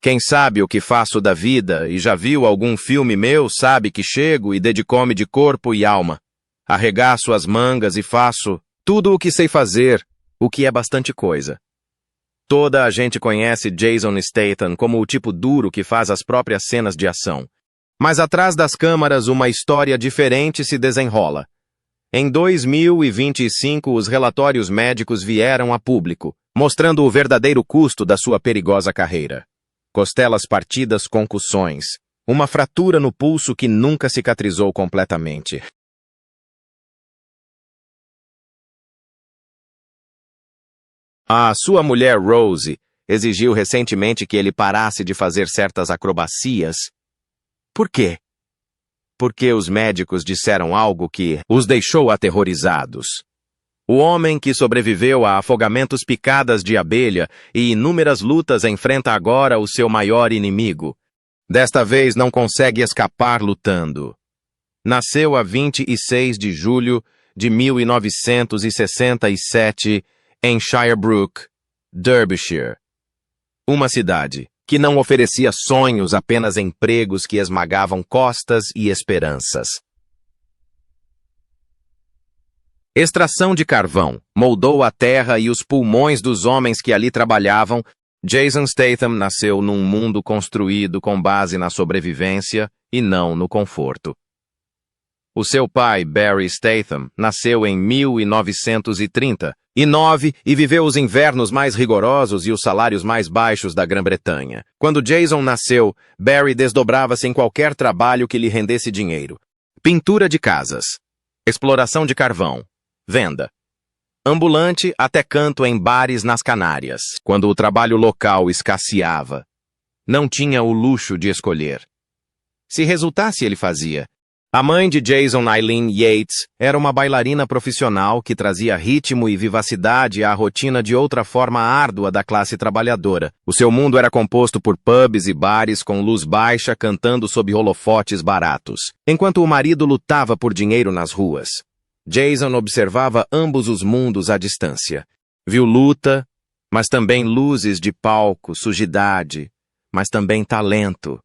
Quem sabe o que faço da vida e já viu algum filme meu sabe que chego e dedico-me de corpo e alma. Arregaço as mangas e faço tudo o que sei fazer, o que é bastante coisa. Toda a gente conhece Jason Statham como o tipo duro que faz as próprias cenas de ação. Mas atrás das câmaras uma história diferente se desenrola. Em 2025, os relatórios médicos vieram a público, mostrando o verdadeiro custo da sua perigosa carreira. Costelas partidas, concussões, uma fratura no pulso que nunca cicatrizou completamente. A sua mulher Rose exigiu recentemente que ele parasse de fazer certas acrobacias. Por quê? Porque os médicos disseram algo que os deixou aterrorizados. O homem que sobreviveu a afogamentos, picadas de abelha e inúmeras lutas enfrenta agora o seu maior inimigo. Desta vez não consegue escapar lutando. Nasceu a 26 de julho de 1967 em Shirebrook, Derbyshire. Uma cidade que não oferecia sonhos, apenas empregos que esmagavam costas e esperanças. Extração de carvão moldou a terra e os pulmões dos homens que ali trabalhavam. Jason Statham nasceu num mundo construído com base na sobrevivência e não no conforto. O seu pai, Barry Statham, nasceu em 1939 e viveu os invernos mais rigorosos e os salários mais baixos da Grã-Bretanha. Quando Jason nasceu, Barry desdobrava-se em qualquer trabalho que lhe rendesse dinheiro. Pintura de casas, exploração de carvão, venda. Ambulante até canto em bares nas Canárias, quando o trabalho local escasseava. Não tinha o luxo de escolher. Se resultasse, ele fazia. A mãe de Jason, Eileen Yates, era uma bailarina profissional que trazia ritmo e vivacidade à rotina de outra forma árdua da classe trabalhadora. O seu mundo era composto por pubs e bares com luz baixa cantando sob holofotes baratos, enquanto o marido lutava por dinheiro nas ruas. Jason observava ambos os mundos à distância. Viu luta, mas também luzes de palco, sujidade, mas também talento.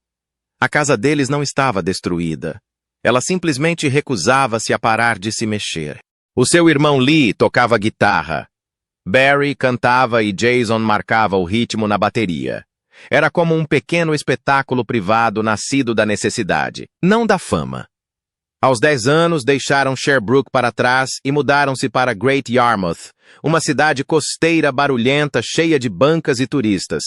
A casa deles não estava destruída. Ela simplesmente recusava-se a parar de se mexer. O seu irmão Lee tocava guitarra. Barry cantava e Jason marcava o ritmo na bateria. Era como um pequeno espetáculo privado nascido da necessidade, não da fama. Aos 10 anos, deixaram Sherbrooke para trás e mudaram-se para Great Yarmouth, uma cidade costeira barulhenta, cheia de bancas e turistas.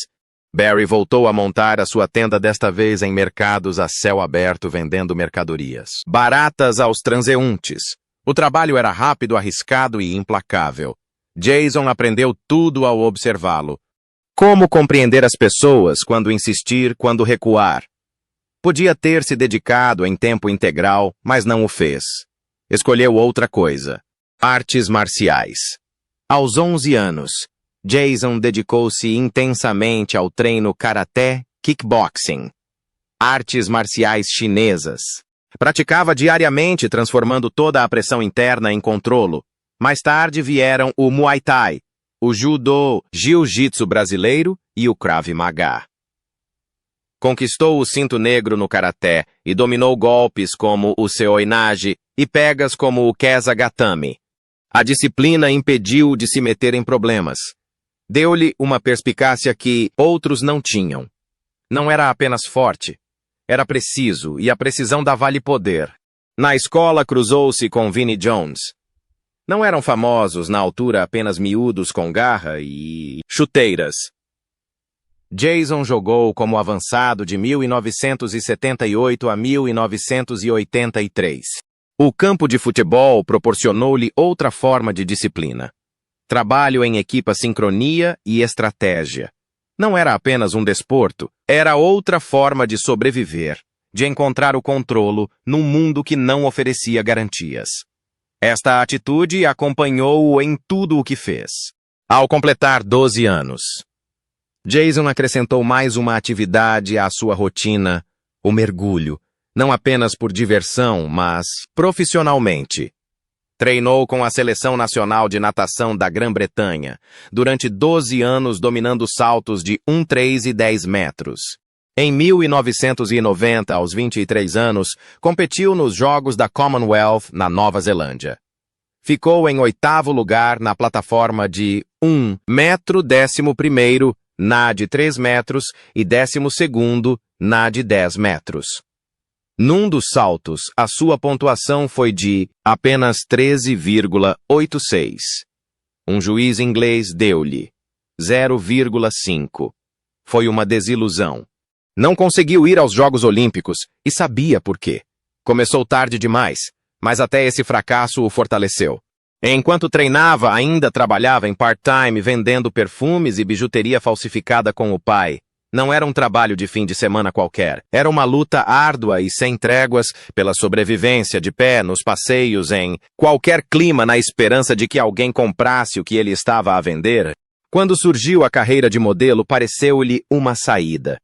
Barry voltou a montar a sua tenda desta vez em mercados a céu aberto vendendo mercadorias baratas aos transeuntes. O trabalho era rápido, arriscado e implacável. Jason aprendeu tudo ao observá-lo. Como compreender as pessoas, quando insistir, quando recuar. Podia ter se dedicado em tempo integral, mas não o fez. Escolheu outra coisa. Artes marciais. Aos 11 anos, Jason dedicou-se intensamente ao treino karaté, kickboxing, artes marciais chinesas. Praticava diariamente, transformando toda a pressão interna em controlo. Mais tarde vieram o Muay Thai, o Judô, Jiu-Jitsu brasileiro e o Krav Maga. Conquistou o cinto negro no karaté e dominou golpes como o Seoi-Nage e pegas como o Kesa Gatame. A disciplina impediu-o de se meter em problemas. Deu-lhe uma perspicácia que outros não tinham. Não era apenas forte, era preciso, e a precisão dava-lhe poder. Na escola cruzou-se com Vinnie Jones. Não eram famosos na altura apenas miúdos com garra e chuteiras. Jason jogou como avançado de 1978 a 1983. O campo de futebol proporcionou-lhe outra forma de disciplina. Trabalho em equipa, sincronia e estratégia. Não era apenas um desporto, era outra forma de sobreviver, de encontrar o controlo num mundo que não oferecia garantias. Esta atitude acompanhou-o em tudo o que fez. Ao completar 12 anos, Jason acrescentou mais uma atividade à sua rotina, o mergulho, não apenas por diversão, mas profissionalmente. Treinou com a Seleção Nacional de Natação da Grã-Bretanha, durante 12 anos dominando saltos de 1, 3 e 10 metros. Em 1990, aos 23 anos, competiu nos Jogos da Commonwealth na Nova Zelândia. Ficou em 8º lugar na plataforma de 1 metro, 11º na de 3 metros e 12º na de 10 metros. Num dos saltos, a sua pontuação foi de apenas 13,86. Um juiz inglês deu-lhe 0,5. Foi uma desilusão. Não conseguiu ir aos Jogos Olímpicos e sabia por quê. Começou tarde demais, mas até esse fracasso o fortaleceu. Enquanto treinava, ainda trabalhava em part-time vendendo perfumes e bijuteria falsificada com o pai. Não era um trabalho de fim de semana qualquer. Era uma luta árdua e sem tréguas pela sobrevivência de pé nos passeios em qualquer clima na esperança de que alguém comprasse o que ele estava a vender. Quando surgiu a carreira de modelo, pareceu-lhe uma saída.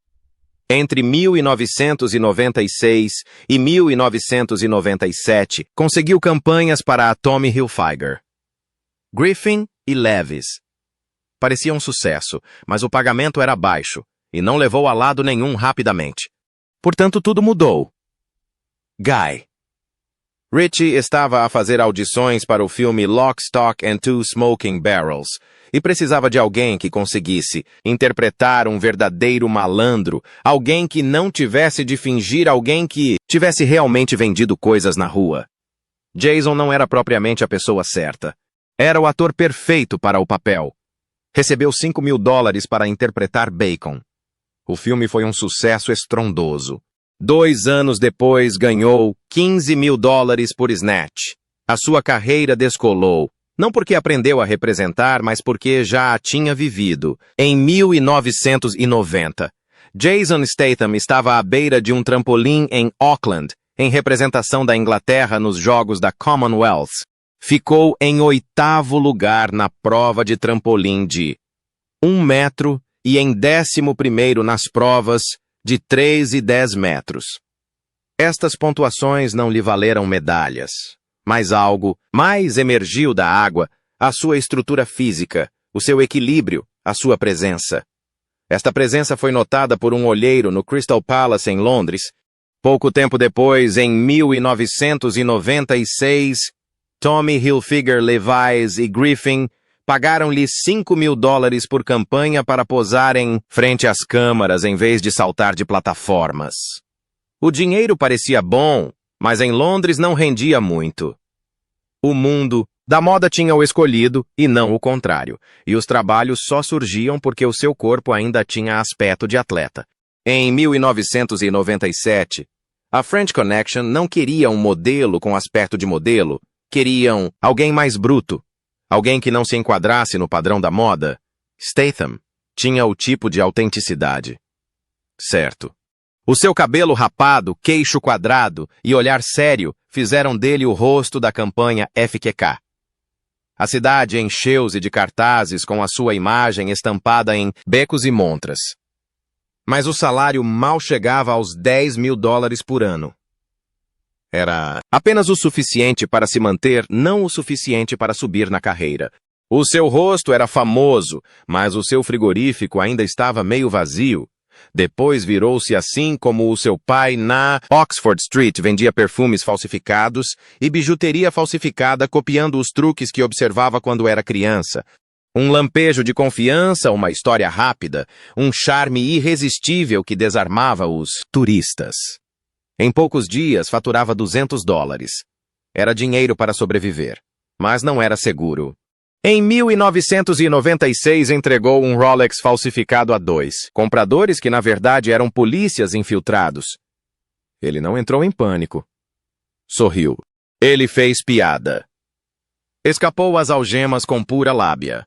Entre 1996 e 1997, conseguiu campanhas para a Tommy Hilfiger, Griffin e Levi's. Parecia um sucesso, mas o pagamento era baixo e não levou a lado nenhum rapidamente. Portanto, tudo mudou. Guy. Ritchie estava a fazer audições para o filme Lock, Stock and Two Smoking Barrels e precisava de alguém que conseguisse interpretar um verdadeiro malandro, alguém que não tivesse de fingir, alguém que tivesse realmente vendido coisas na rua. Jason não era propriamente a pessoa certa. Era o ator perfeito para o papel. Recebeu $5.000 para interpretar Bacon. O filme foi um sucesso estrondoso. 2 anos depois, ganhou $15.000 por Snatch. A sua carreira descolou, não porque aprendeu a representar, mas porque já a tinha vivido. Em 1990, Jason Statham estava à beira de um trampolim em Auckland, em representação da Inglaterra nos Jogos da Commonwealth. Ficou em 8º lugar na prova de trampolim de 1 metro e em 11º nas provas de 3 e 10 metros. Estas pontuações não lhe valeram medalhas, mas algo mais emergiu da água, a sua estrutura física, o seu equilíbrio, a sua presença. Esta presença foi notada por um olheiro no Crystal Palace em Londres. Pouco tempo depois, em 1996, Tommy Hilfiger, Levi's e Griffin pagaram-lhe $5.000 por campanha para posar em frente às câmaras em vez de saltar de plataformas. O dinheiro parecia bom, mas em Londres não rendia muito. O mundo da moda tinha o escolhido e não o contrário, e os trabalhos só surgiam porque o seu corpo ainda tinha aspecto de atleta. Em 1997, a French Connection não queria um modelo com aspecto de modelo, queriam alguém mais bruto. Alguém que não se enquadrasse no padrão da moda. Statham tinha o tipo de autenticidade. Certo. O seu cabelo rapado, queixo quadrado e olhar sério fizeram dele o rosto da campanha FQK. A cidade encheu-se de cartazes com a sua imagem estampada em becos e montras. Mas o salário mal chegava aos $10.000 por ano. Era apenas o suficiente para se manter, não o suficiente para subir na carreira. O seu rosto era famoso, mas o seu frigorífico ainda estava meio vazio. Depois virou-se assim como o seu pai na Oxford Street vendia perfumes falsificados e bijuteria falsificada copiando os truques que observava quando era criança. Um lampejo de confiança, uma história rápida, um charme irresistível que desarmava os turistas. Em poucos dias, faturava $200. Era dinheiro para sobreviver, mas não era seguro. Em 1996, entregou um Rolex falsificado a 2 compradores que, na verdade, eram polícias infiltrados. Ele não entrou em pânico. Sorriu. Ele fez piada. Escapou às algemas com pura lábia.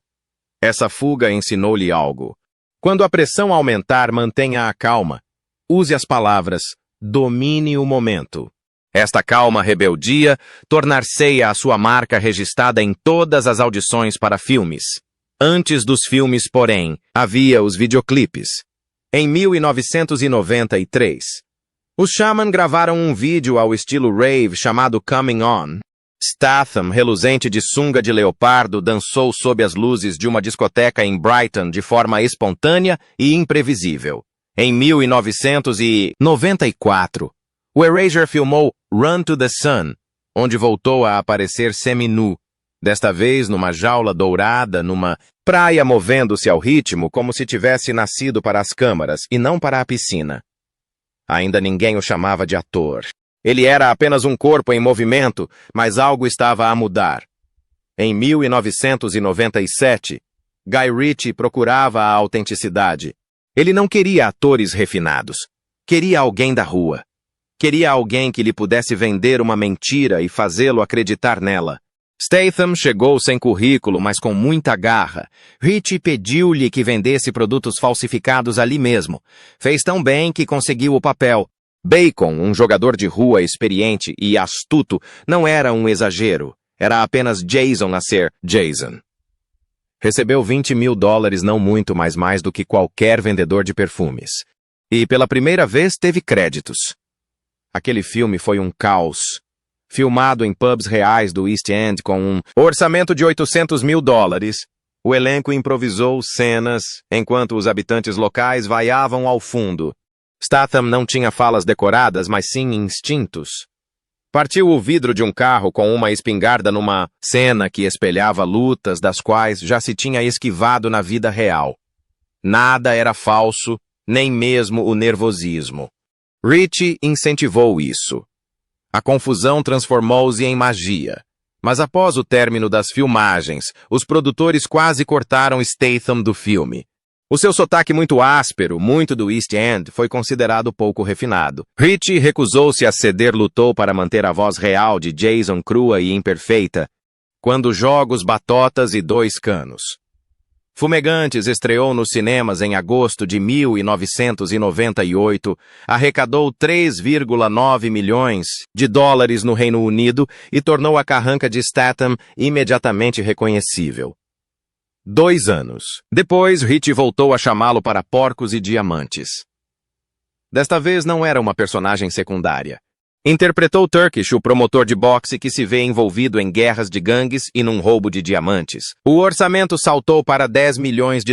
Essa fuga ensinou-lhe algo. Quando a pressão aumentar, mantenha a calma. Use as palavras. Domine o momento. Esta calma rebeldia tornar-se-ia a sua marca registrada em todas as audições para filmes. Antes dos filmes, porém, havia os videoclipes. Em 1993, os Shaman gravaram um vídeo ao estilo rave chamado Coming On. Statham, reluzente de sunga de leopardo, dançou sob as luzes de uma discoteca em Brighton de forma espontânea e imprevisível. Em 1994, o Erasure filmou Run to the Sun, onde voltou a aparecer seminu, desta vez numa jaula dourada, numa praia movendo-se ao ritmo como se tivesse nascido para as câmaras e não para a piscina. Ainda ninguém o chamava de ator. Ele era apenas um corpo em movimento, mas algo estava a mudar. Em 1997, Guy Ritchie procurava a autenticidade. Ele não queria atores refinados. Queria alguém da rua. Queria alguém que lhe pudesse vender uma mentira e fazê-lo acreditar nela. Statham chegou sem currículo, mas com muita garra. Ritchie pediu-lhe que vendesse produtos falsificados ali mesmo. Fez tão bem que conseguiu o papel. Bacon, um jogador de rua experiente e astuto, não era um exagero. Era apenas Jason a ser Jason. Recebeu $20 mil, não muito, mas mais do que qualquer vendedor de perfumes. E pela primeira vez teve créditos. Aquele filme foi um caos. Filmado em pubs reais do East End com um orçamento de $800 mil. O elenco improvisou cenas, enquanto os habitantes locais vaiavam ao fundo. Statham não tinha falas decoradas, mas sim instintos. Partiu o vidro de um carro com uma espingarda numa cena que espelhava lutas das quais já se tinha esquivado na vida real. Nada era falso, nem mesmo o nervosismo. Ritchie incentivou isso. A confusão transformou-se em magia. Mas após o término das filmagens, os produtores quase cortaram Statham do filme. O seu sotaque muito áspero, muito do East End, foi considerado pouco refinado. Ritchie recusou-se a ceder, lutou para manter a voz real de Jason crua e imperfeita, quando Jogos, Batotas e Dois Canos. Fumegantes estreou nos cinemas em agosto de 1998, arrecadou $3,9 milhões no Reino Unido e tornou a carranca de Statham imediatamente reconhecível. 2 anos depois, Ritchie voltou a chamá-lo para Porcos e Diamantes. Desta vez não era uma personagem secundária. Interpretou Turkish, o promotor de boxe que se vê envolvido em guerras de gangues e num roubo de diamantes. O orçamento saltou para $10 milhões.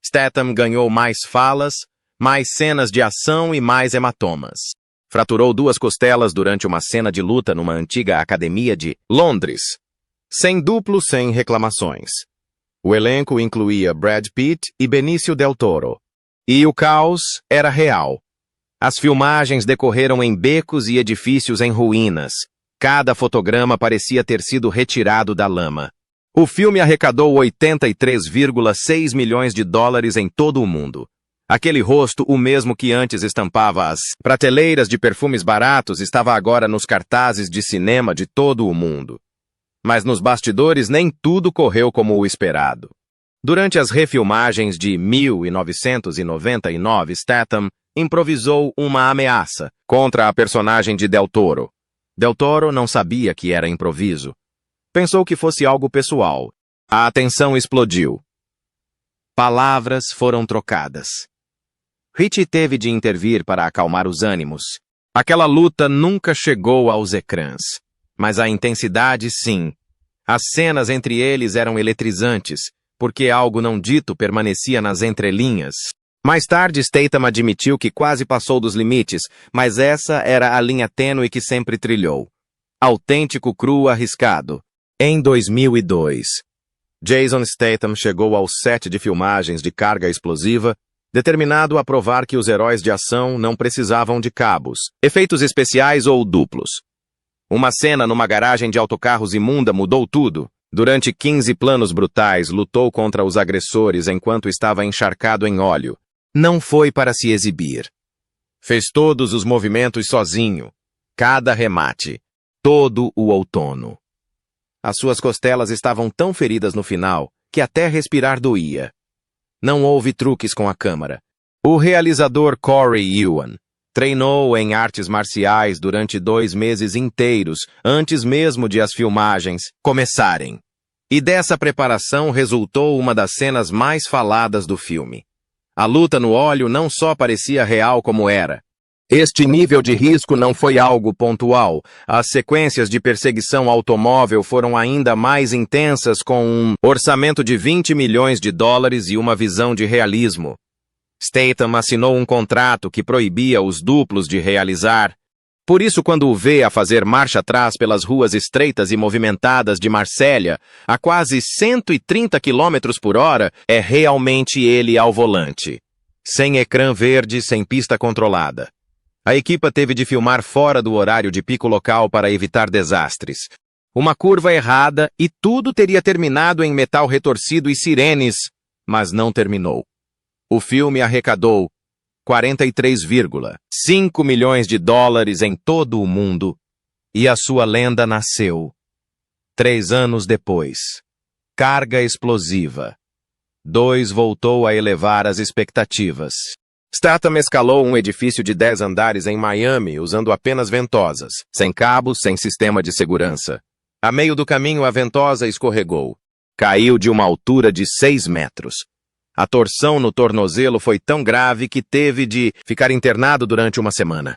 Statham ganhou mais falas, mais cenas de ação e mais hematomas. Fraturou 2 costelas durante uma cena de luta numa antiga academia de Londres. Sem duplo, sem reclamações. O elenco incluía Brad Pitt e Benício Del Toro. E o caos era real. As filmagens decorreram em becos e edifícios em ruínas. Cada fotograma parecia ter sido retirado da lama. O filme arrecadou $83,6 milhões em todo o mundo. Aquele rosto, o mesmo que antes estampava as prateleiras de perfumes baratos, estava agora nos cartazes de cinema de todo o mundo. Mas nos bastidores nem tudo correu como o esperado. Durante as refilmagens de 1999, Statham improvisou uma ameaça contra a personagem de Del Toro. Del Toro não sabia que era improviso. Pensou que fosse algo pessoal. A atenção explodiu. Palavras foram trocadas. Ritchie teve de intervir para acalmar os ânimos. Aquela luta nunca chegou aos ecrãs. Mas a intensidade, sim. As cenas entre eles eram eletrizantes, porque algo não dito permanecia nas entrelinhas. Mais tarde, Statham admitiu que quase passou dos limites, mas essa era a linha tênue que sempre trilhou. Autêntico, cru, arriscado. Em 2002, Jason Statham chegou ao set de filmagens de Carga Explosiva, determinado a provar que os heróis de ação não precisavam de cabos, efeitos especiais ou duplos. Uma cena numa garagem de autocarros imunda mudou tudo. Durante 15 planos brutais, lutou contra os agressores enquanto estava encharcado em óleo. Não foi para se exibir. Fez todos os movimentos sozinho. Cada remate. Todo o outono. As suas costelas estavam tão feridas no final que até respirar doía. Não houve truques com a câmera. O realizador Corey Ewan treinou em artes marciais durante 2 meses inteiros, antes mesmo de as filmagens começarem. E dessa preparação resultou uma das cenas mais faladas do filme. A luta no óleo não só parecia real como era. Este nível de risco não foi algo pontual. As sequências de perseguição automóvel foram ainda mais intensas, com um orçamento de $20 milhões e uma visão de realismo. Statham assinou um contrato que proibia os duplos de realizar. Por isso, quando o vê a fazer marcha atrás pelas ruas estreitas e movimentadas de Marsella, a quase 130 km por hora, é realmente ele ao volante. Sem ecrã verde, sem pista controlada. A equipa teve de filmar fora do horário de pico local para evitar desastres. Uma curva errada e tudo teria terminado em metal retorcido e sirenes, mas não terminou. O filme arrecadou 43,5 milhões de dólares em todo o mundo e a sua lenda nasceu. 3 anos depois. Carga explosiva. 2 voltou a elevar as expectativas. Statham escalou um edifício de 10 andares em Miami usando apenas ventosas, sem cabos, sem sistema de segurança. A meio do caminho, a ventosa escorregou. Caiu de uma altura de 6 metros. A torção no tornozelo foi tão grave que teve de ficar internado durante uma semana.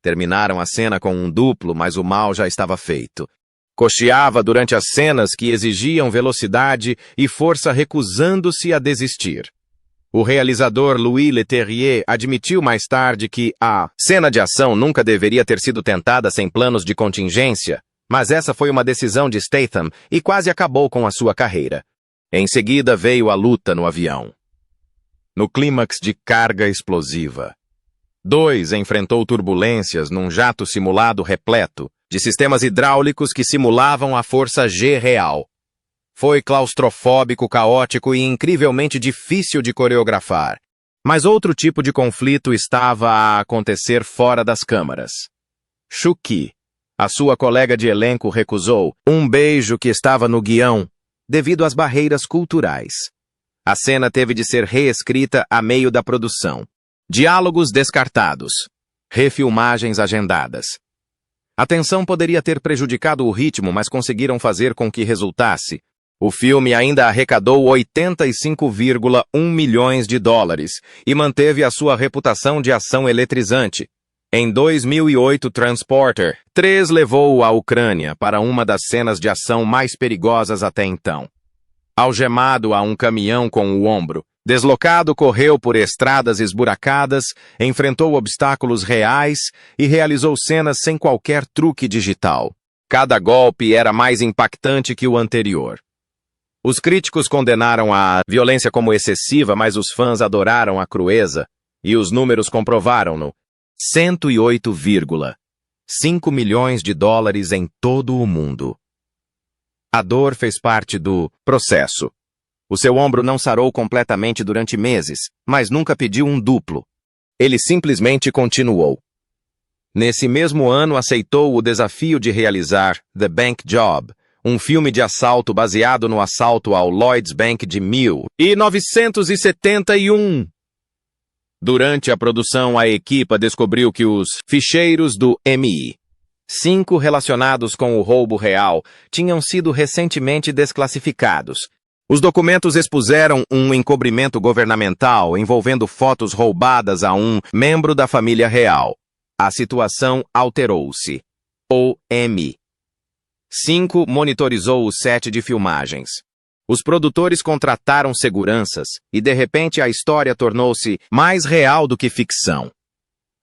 Terminaram a cena com um duplo, mas o mal já estava feito. Cocheava durante as cenas que exigiam velocidade e força, recusando-se a desistir. O realizador Louis Leterrier admitiu mais tarde que a cena de ação nunca deveria ter sido tentada sem planos de contingência, mas essa foi uma decisão de Statham e quase acabou com a sua carreira. Em seguida veio a luta no avião. No clímax de carga explosiva, 2 enfrentou turbulências num jato simulado repleto de sistemas hidráulicos que simulavam a força G real. Foi claustrofóbico, caótico e incrivelmente difícil de coreografar. Mas outro tipo de conflito estava a acontecer fora das câmaras. Shuki, a sua colega de elenco, recusou um beijo que estava no guião devido às barreiras culturais. A cena teve de ser reescrita a meio da produção. Diálogos descartados. Refilmagens agendadas. A tensão poderia ter prejudicado o ritmo, mas conseguiram fazer com que resultasse. O filme ainda arrecadou 85,1 milhões de dólares e manteve a sua reputação de ação eletrizante. Em 2008, Transporter 3 levou a Ucrânia para uma das cenas de ação mais perigosas até então. Algemado a um caminhão com o ombro, deslocado, correu por estradas esburacadas, enfrentou obstáculos reais e realizou cenas sem qualquer truque digital. Cada golpe era mais impactante que o anterior. Os críticos condenaram a violência como excessiva, mas os fãs adoraram a crueza, e os números comprovaram-no. 108,5 milhões de dólares em todo o mundo. A dor fez parte do processo. O seu ombro não sarou completamente durante meses, mas nunca pediu um duplo. Ele simplesmente continuou. Nesse mesmo ano, aceitou o desafio de realizar The Bank Job, um filme de assalto baseado no assalto ao Lloyds Bank de 1971. Durante a produção, a equipa descobriu que os ficheiros do MI5 relacionados com o roubo real tinham sido recentemente desclassificados. Os documentos expuseram um encobrimento governamental envolvendo fotos roubadas a um membro da família real. A situação alterou-se. O MI5 monitorizou o set de filmagens. Os produtores contrataram seguranças e, de repente, a história tornou-se mais real do que ficção.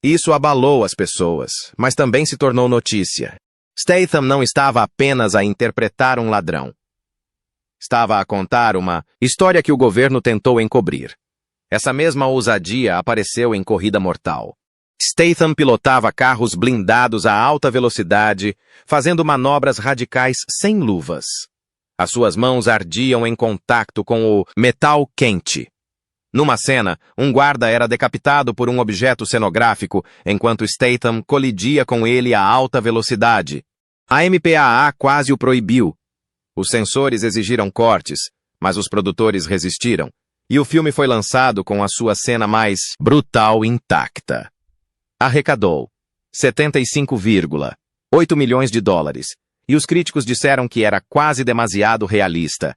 Isso abalou as pessoas, mas também se tornou notícia. Statham não estava apenas a interpretar um ladrão. Estava a contar uma história que o governo tentou encobrir. Essa mesma ousadia apareceu em Corrida Mortal. Statham pilotava carros blindados a alta velocidade, fazendo manobras radicais sem luvas. As suas mãos ardiam em contato com o metal quente. Numa cena, um guarda era decapitado por um objeto cenográfico, enquanto Statham colidia com ele a alta velocidade. A MPAA quase o proibiu. Os censores exigiram cortes, mas os produtores resistiram, e o filme foi lançado com a sua cena mais brutal intacta. Arrecadou 75,8 milhões de dólares, e os críticos disseram que era quase demasiado realista.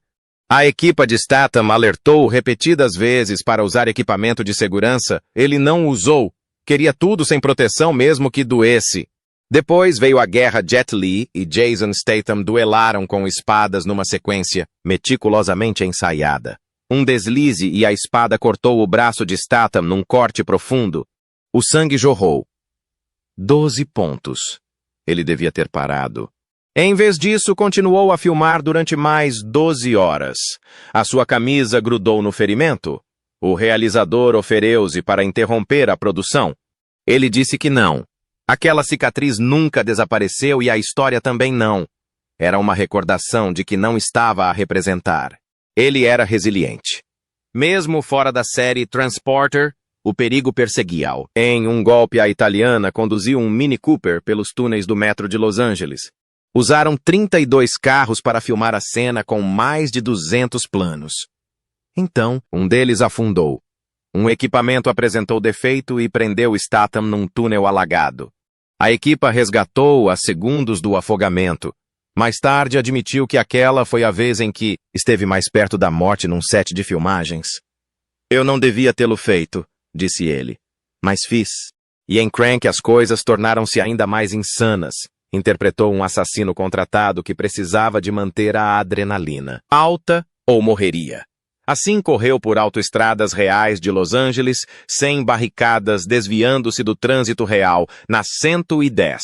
A equipa de Statham alertou repetidas vezes para usar equipamento de segurança. Ele não usou. Queria tudo sem proteção mesmo que doesse. Depois veio a guerra. Jet Li e Jason Statham duelaram com espadas numa sequência meticulosamente ensaiada. Um deslize e a espada cortou o braço de Statham num corte profundo. O sangue jorrou. 12 pontos. Ele devia ter parado. Em vez disso, continuou a filmar durante mais 12 horas. A sua camisa grudou no ferimento. O realizador ofereceu-se para interromper a produção. Ele disse que não. Aquela cicatriz nunca desapareceu e a história também não. Era uma recordação de que não estava a representar. Ele era resiliente. Mesmo fora da série Transporter, o perigo perseguia-o. Em Um Golpe à Italiana, conduziu um Mini Cooper pelos túneis do metro de Los Angeles. Usaram 32 carros para filmar a cena com mais de 200 planos. Então, um deles afundou. Um equipamento apresentou defeito e prendeu Statham num túnel alagado. A equipa resgatou-o a segundos do afogamento. Mais tarde admitiu que aquela foi a vez em que esteve mais perto da morte num set de filmagens. Eu não devia tê-lo feito, disse ele. Mas fiz. E em Crank as coisas tornaram-se ainda mais insanas. Interpretou um assassino contratado que precisava de manter a adrenalina alta ou morreria. Assim correu por autoestradas reais de Los Angeles, sem barricadas, desviando-se do trânsito real, na 110.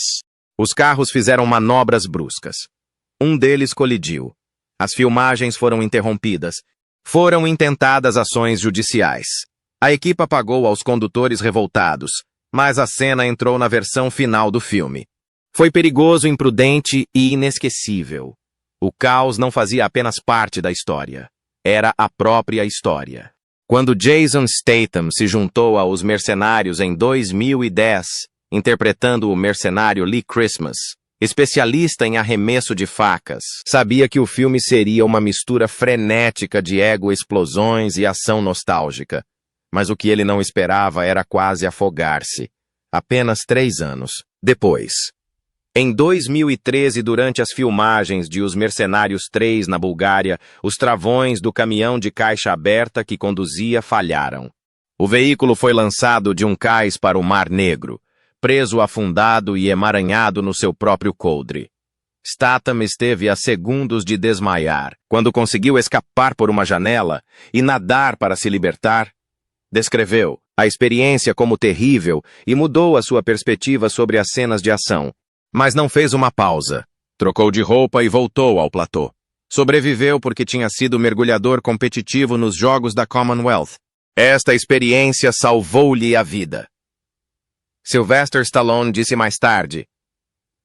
Os carros fizeram manobras bruscas. Um deles colidiu. As filmagens foram interrompidas. Foram intentadas ações judiciais. A equipa pagou aos condutores revoltados, mas a cena entrou na versão final do filme. Foi perigoso, imprudente e inesquecível. O caos não fazia apenas parte da história. Era a própria história. Quando Jason Statham se juntou aos mercenários em 2010, interpretando o mercenário Lee Christmas, especialista em arremesso de facas, sabia que o filme seria uma mistura frenética de ego-explosões e ação nostálgica. Mas o que ele não esperava era quase afogar-se. Apenas 3 anos depois. Em 2013, durante as filmagens de Os Mercenários 3 na Bulgária, os travões do caminhão de caixa aberta que conduzia falharam. O veículo foi lançado de um cais para o Mar Negro, preso afundado e emaranhado no seu próprio coldre. Statham esteve a segundos de desmaiar, quando conseguiu escapar por uma janela e nadar para se libertar. Descreveu a experiência como terrível e mudou a sua perspectiva sobre as cenas de ação. Mas não fez uma pausa. Trocou de roupa e voltou ao platô. Sobreviveu porque tinha sido mergulhador competitivo nos Jogos da Commonwealth. Esta experiência salvou-lhe a vida. Sylvester Stallone disse mais tarde,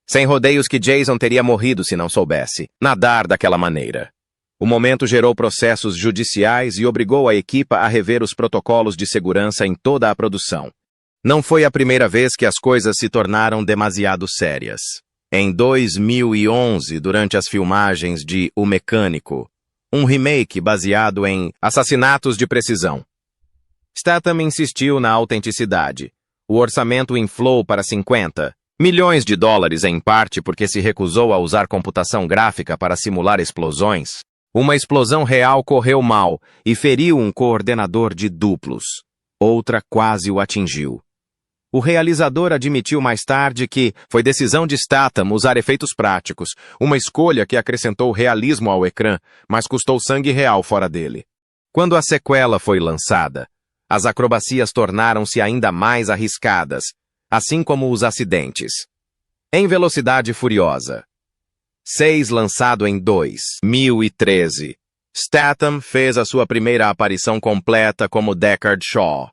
sem rodeios, que Jason teria morrido se não soubesse nadar daquela maneira. O momento gerou processos judiciais e obrigou a equipa a rever os protocolos de segurança em toda a produção. Não foi a primeira vez que as coisas se tornaram demasiado sérias. Em 2011, durante as filmagens de O Mecânico, um remake baseado em assassinatos de precisão, Statham insistiu na autenticidade. O orçamento inflou para 50 milhões de dólares, em parte porque se recusou a usar computação gráfica para simular explosões. Uma explosão real correu mal e feriu um coordenador de duplos. Outra quase o atingiu. O realizador admitiu mais tarde que foi decisão de Statham usar efeitos práticos, uma escolha que acrescentou realismo ao ecrã, mas custou sangue real fora dele. Quando a sequela foi lançada, as acrobacias tornaram-se ainda mais arriscadas, assim como os acidentes. Em Velocidade Furiosa 6, lançado em 2013, Statham fez a sua primeira aparição completa como Deckard Shaw.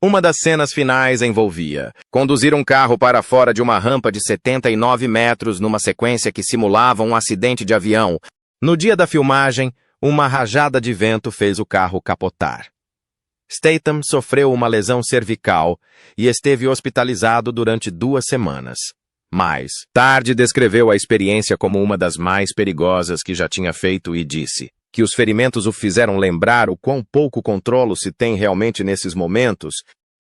Uma das cenas finais envolvia conduzir um carro para fora de uma rampa de 79 metros numa sequência que simulava um acidente de avião. No dia da filmagem, uma rajada de vento fez o carro capotar. Statham sofreu uma lesão cervical e esteve hospitalizado durante 2 semanas. Mais tarde descreveu a experiência como uma das mais perigosas que já tinha feito e disse que os ferimentos o fizeram lembrar o quão pouco controle se tem realmente nesses momentos.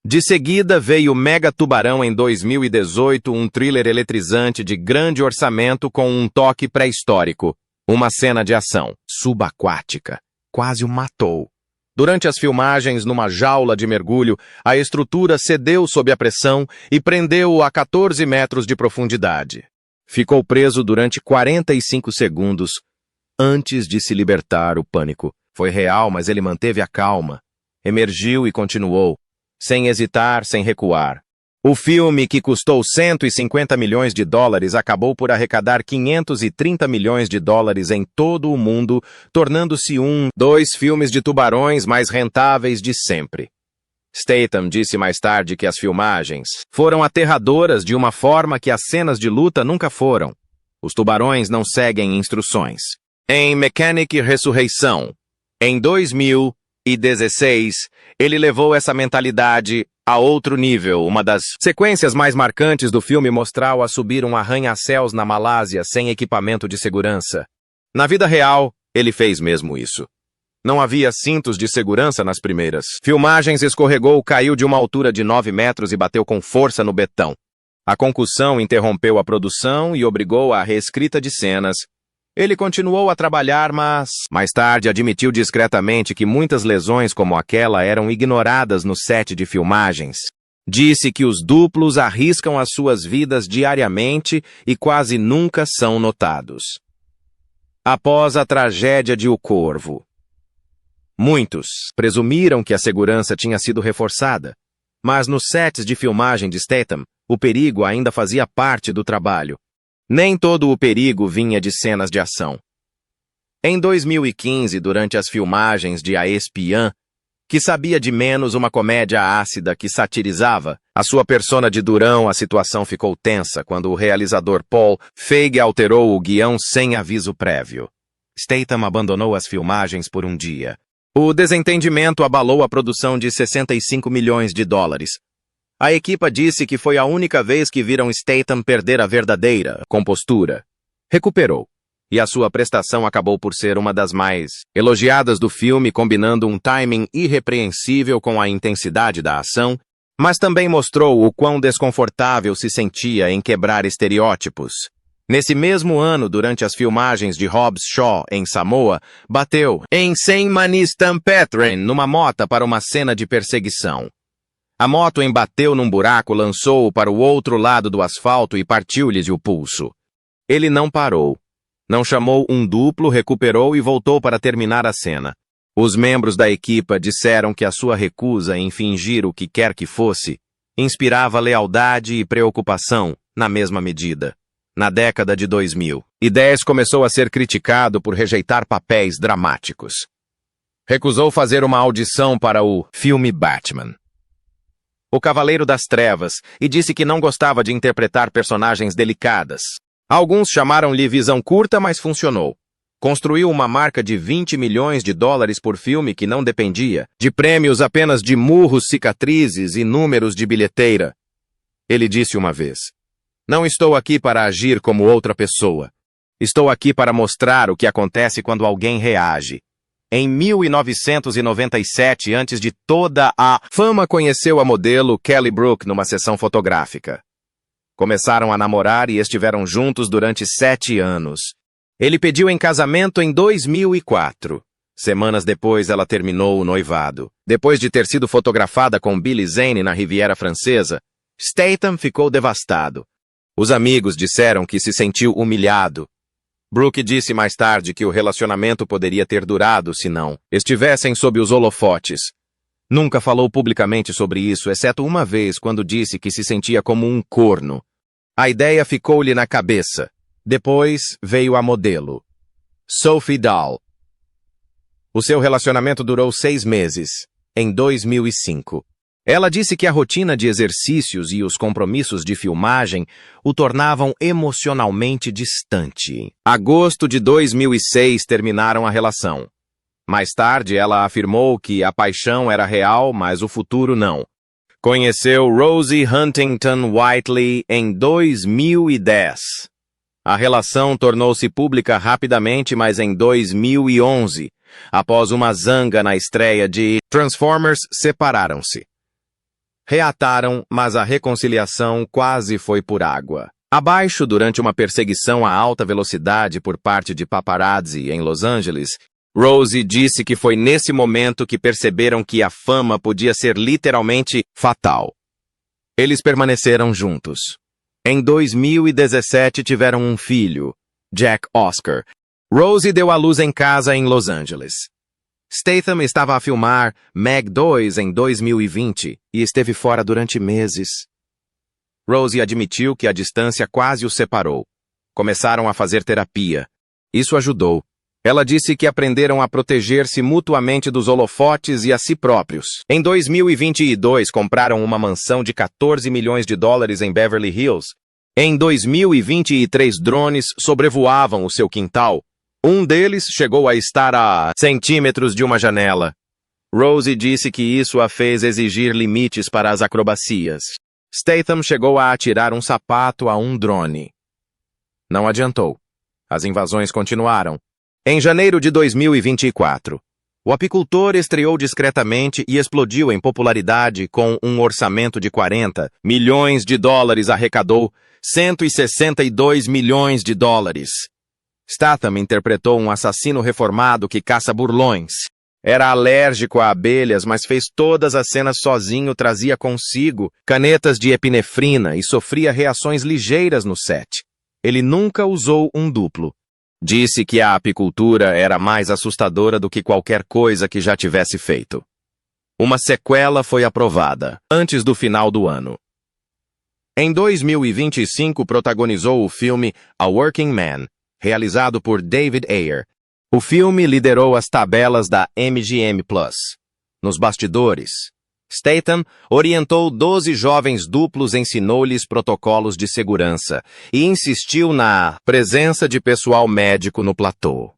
De seguida veio Mega Tubarão em 2018, um thriller eletrizante de grande orçamento com um toque pré-histórico. Uma cena de ação subaquática quase o matou. Durante as filmagens, numa jaula de mergulho, a estrutura cedeu sob a pressão e prendeu-o a 14 metros de profundidade. Ficou preso durante 45 segundos antes de se libertar. O pânico Foi real, mas ele manteve a calma. Emergiu e continuou, sem hesitar, sem recuar. O filme, que custou 150 milhões de dólares, acabou por arrecadar 530 milhões de dólares em todo o mundo, tornando-se dos filmes de tubarões mais rentáveis de sempre. Statham disse mais tarde que as filmagens foram aterradoras de uma forma que as cenas de luta nunca foram. Os tubarões não seguem instruções. Em Mechanic Ressurreição, em 2016, ele levou essa mentalidade a outro nível. Uma das sequências mais marcantes do filme mostrou a subir um arranha-céus na Malásia sem equipamento de segurança. Na vida real, ele fez mesmo isso. Não havia cintos de segurança nas primeiras filmagens. Escorregou, caiu de uma altura de 9 metros e bateu com força no betão. A concussão interrompeu a produção e obrigou à reescrita de cenas. Ele continuou a trabalhar, mas mais tarde admitiu discretamente que muitas lesões como aquela eram ignoradas no set de filmagens. Disse que os duplos arriscam as suas vidas diariamente e quase nunca são notados. Após a tragédia de O Corvo, muitos presumiram que a segurança tinha sido reforçada, mas nos sets de filmagem de Statham, o perigo ainda fazia parte do trabalho. Nem todo o perigo vinha de cenas de ação. Em 2015, durante as filmagens de A Espiã, que sabia de menos, uma comédia ácida que satirizava a sua persona de durão, a situação ficou tensa quando o realizador Paul Feig alterou o guião sem aviso prévio. Statham abandonou as filmagens por um dia. O desentendimento abalou a produção de 65 milhões de dólares. A equipa disse que foi a única vez que viram Statham perder a verdadeira compostura. Recuperou, e a sua prestação acabou por ser uma das mais elogiadas do filme, combinando um timing irrepreensível com a intensidade da ação, mas também mostrou o quão desconfortável se sentia em quebrar estereótipos. Nesse mesmo ano, durante as filmagens de Hobbs Shaw, em Samoa, bateu em Saint Manis Tampathren numa moto para uma cena de perseguição. A moto embateu num buraco, lançou-o para o outro lado do asfalto e partiu-lhe o pulso. Ele não parou. Não chamou um duplo, recuperou e voltou para terminar a cena. Os membros da equipa disseram que a sua recusa em fingir o que quer que fosse inspirava lealdade e preocupação na mesma medida. Na década de 2010, começou a ser criticado por rejeitar papéis dramáticos. Recusou fazer uma audição para o filme Batman, O Cavaleiro das Trevas, e disse que não gostava de interpretar personagens delicadas. Alguns chamaram-lhe visão curta, mas funcionou. Construiu uma marca de 20 milhões de dólares por filme que não dependia de prêmios, apenas de murros, cicatrizes e números de bilheteira. Ele disse uma vez: "Não estou aqui para agir como outra pessoa. Estou aqui para mostrar o que acontece quando alguém reage." Em 1997, antes de toda a fama, conheceu a modelo Kelly Brook numa sessão fotográfica. Começaram a namorar e estiveram juntos durante 7 anos. Ele pediu em casamento em 2004. Semanas depois, ela terminou o noivado. Depois de ter sido fotografada com Billy Zane na Riviera Francesa, Statham ficou devastado. Os amigos disseram que se sentiu humilhado. Brook disse mais tarde que o relacionamento poderia ter durado se não estivessem sob os holofotes. Nunca falou publicamente sobre isso, exceto uma vez quando disse que se sentia como um corno. A ideia ficou-lhe na cabeça. Depois veio a modelo, Sophie Dahl. O seu relacionamento durou 6 meses, em 2005. Ela disse que a rotina de exercícios e os compromissos de filmagem o tornavam emocionalmente distante. Agosto de 2006 terminaram a relação. Mais tarde, ela afirmou que a paixão era real, mas o futuro não. Conheceu Rosie Huntington Whiteley em 2010. A relação tornou-se pública rapidamente, mas em 2011, após uma zanga na estreia de Transformers, separaram-se. Reataram, mas a reconciliação quase foi por água abaixo durante uma perseguição a alta velocidade por parte de paparazzi em Los Angeles. Rosie disse que foi nesse momento que perceberam que a fama podia ser literalmente fatal. Eles permaneceram juntos. Em 2017 tiveram um filho, Jack Oscar. Rosie deu à luz em casa em Los Angeles. Statham estava a filmar Meg 2 em 2020 e esteve fora durante meses. Rose admitiu que a distância quase os separou. Começaram a fazer terapia. Isso ajudou. Ela disse que aprenderam a proteger-se mutuamente dos holofotes e a si próprios. Em 2022, compraram uma mansão de 14 milhões de dólares em Beverly Hills. Em 2023, drones sobrevoavam o seu quintal. Um deles chegou a estar a centímetros de uma janela. Rose disse que isso a fez exigir limites para as acrobacias. Statham chegou a atirar um sapato a um drone. Não adiantou. As invasões continuaram. Em janeiro de 2024, o apicultor estreou discretamente e explodiu em popularidade com um orçamento de 40 milhões de dólares, arrecadou 162 milhões de dólares. Statham interpretou um assassino reformado que caça burlões. Era alérgico a abelhas, mas fez todas as cenas sozinho, trazia consigo canetas de epinefrina e sofria reações ligeiras no set. Ele nunca usou um duplo. Disse que a apicultura era mais assustadora do que qualquer coisa que já tivesse feito. Uma sequela foi aprovada, antes do final do ano. Em 2025, protagonizou o filme A Working Man, realizado por David Ayer. O filme liderou as tabelas da MGM+. Nos bastidores, Statham orientou 12 jovens duplos, ensinou-lhes protocolos de segurança e insistiu na presença de pessoal médico no platô.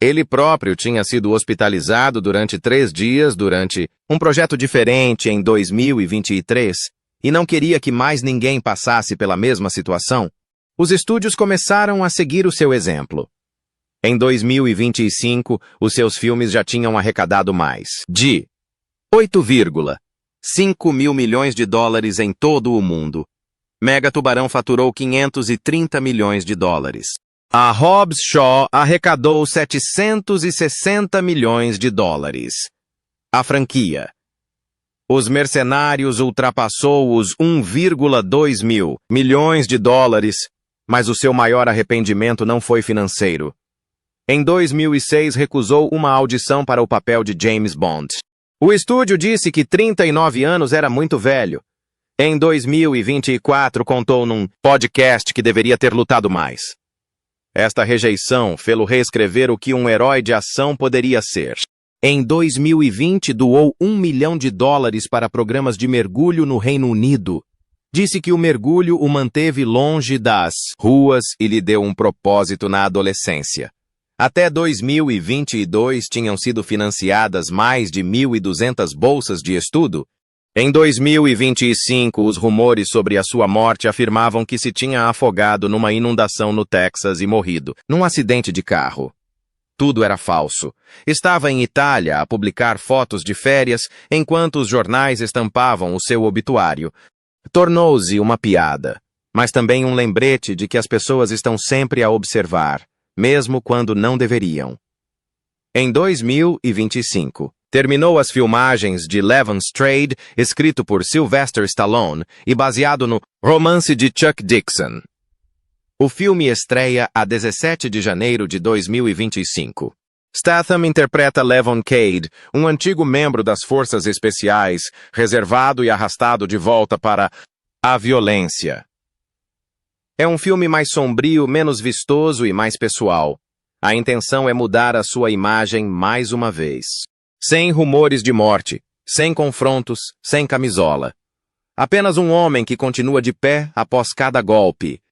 Ele próprio tinha sido hospitalizado durante 3 dias durante um projeto diferente em 2023 e não queria que mais ninguém passasse pela mesma situação. Os estúdios começaram a seguir o seu exemplo. Em 2025, os seus filmes já tinham arrecadado mais de 8,5 mil milhões de dólares em todo o mundo. Mega Tubarão faturou 530 milhões de dólares. A Hobbs Shaw arrecadou 760 milhões de dólares. A franquia Os Mercenários ultrapassou os 1,2 mil milhões de dólares, mas o seu maior arrependimento não foi financeiro. Em 2006, recusou uma audição para o papel de James Bond. O estúdio disse que 39 anos era muito velho. Em 2024, contou num podcast que deveria ter lutado mais. Esta rejeição fê-lo reescrever o que um herói de ação poderia ser. Em 2020, doou 1 milhão de dólares para programas de mergulho no Reino Unido. Disse que o mergulho o manteve longe das ruas e lhe deu um propósito na adolescência. Até 2022 tinham sido financiadas mais de 1.200 bolsas de estudo. Em 2025, os rumores sobre a sua morte afirmavam que se tinha afogado numa inundação no Texas e morrido, num acidente de carro. Tudo era falso. Estava em Itália a publicar fotos de férias enquanto os jornais estampavam o seu obituário. Tornou-se uma piada, mas também um lembrete de que as pessoas estão sempre a observar, mesmo quando não deveriam. Em 2025, terminou as filmagens de Levan's Trade, escrito por Sylvester Stallone e baseado no romance de Chuck Dixon. O filme estreia a 17 de janeiro de 2025. Statham interpreta Levon Cade, um antigo membro das Forças Especiais, reservado e arrastado de volta para a violência. É um filme mais sombrio, menos vistoso e mais pessoal. A intenção é mudar a sua imagem mais uma vez. Sem rumores de morte, sem confrontos, sem camisola. Apenas um homem que continua de pé após cada golpe,